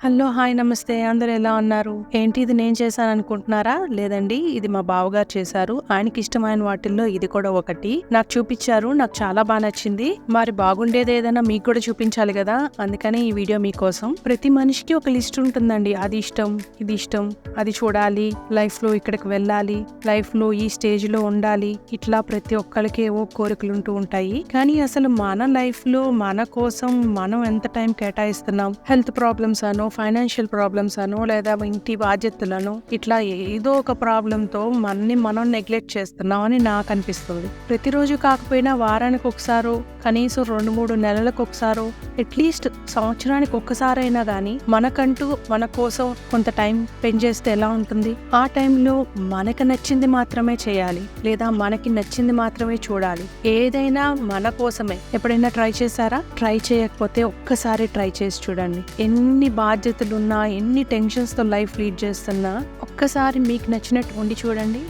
Hello, hi, నమస్తే. అందరూ ఎలా ఉన్నారు? ఏంటి ఇది నేను చేశాను అనుకుంటున్నారా? లేదండి, ఇది మా బావగారు చేశారు. ఆయనకి ఇష్టమైన వాటిల్లో ఇది కూడా ఒకటి. నాకు చూపించారు, నాకు చాలా బాగా నచ్చింది. మరి బాగుండేది ఏదైనా మీకు కూడా చూపించాలి కదా, అందుకని ఈ వీడియో మీకోసం. ప్రతి మనిషికి ఒక లిస్ట్ ఉంటుందండి. అది ఇష్టం, ఇది ఇష్టం, అది చూడాలి, లైఫ్ లో ఇక్కడికి వెళ్ళాలి, లైఫ్ లో ఈ స్టేజ్ లో ఉండాలి, ఇట్లా ప్రతి ఒక్కరికి ఏవో కోరికలు ఉంటూ ఉంటాయి. కానీ అసలు మన లైఫ్ లో మన కోసం మనం ఎంత టైం కేటాయిస్తున్నాం? హెల్త్ ప్రాబ్లమ్స్ అనో, ఫైనాన్షియల్ ప్రాబ్లమ్స్ అనో, లేదా ఇంటి బాధ్యతలను, ఇట్లా ఏదో ఒక ప్రాబ్లం తో మనని మనం నెగ్లెక్ట్ చేస్తున్నాం అని నాకు అనిపిస్తుంది. ప్రతిరోజు కాకపోయినా వారానికి ఒకసారో, కనీసం 2-3 నెలలకు ఒకసారో, అట్లీస్ట్ సంవత్సరానికి ఒక్కసారైనా గానీ మనకంటూ మన కోసం కొంత టైం స్పెండ్ చేస్తే ఎలా ఉంటుంది? ఆ టైంలో మనకు నచ్చింది మాత్రమే చేయాలి, లేదా మనకి నచ్చింది మాత్రమే చూడాలి. ఏదైనా మన కోసమే. ఎప్పుడైనా ట్రై చేశారా? ట్రై చేయకపోతే ఒక్కసారి ట్రై చేసి చూడండి. ఎన్ని బాధ్యతలున్నా, ఎన్ని టెన్షన్స్ తో లైఫ్ లీడ్ చేస్తున్నా, ఒక్కసారి మీకు నచ్చినట్టు ఉండి చూడండి.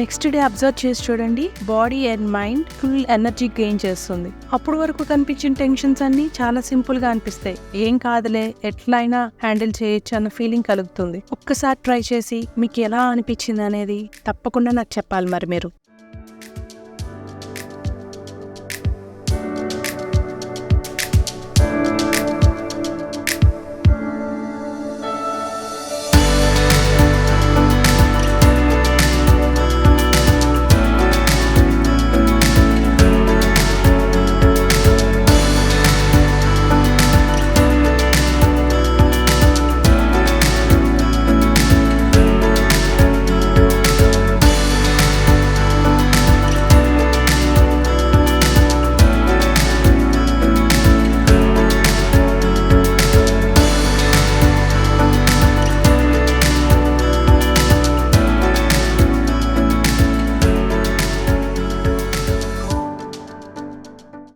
నెక్స్ట్ డే అబ్జర్వ్ చేసి చూడండి. Body and mind full energy gain చేస్తుంది. అప్పుడు వరకు కనిపించిన టెన్షన్స్ అన్ని చాలా సింపుల్ గా అనిపిస్తాయి. ఏం కాదులే, ఎట్లయినా హ్యాండిల్ చేయొచ్చు అన్న ఫీలింగ్ కలుగుతుంది. ఒక్కసారి ట్రై చేసి మీకు ఎలా అనిపించింది అనేది తప్పకుండా నాకు చెప్పాలి మరి మీరు.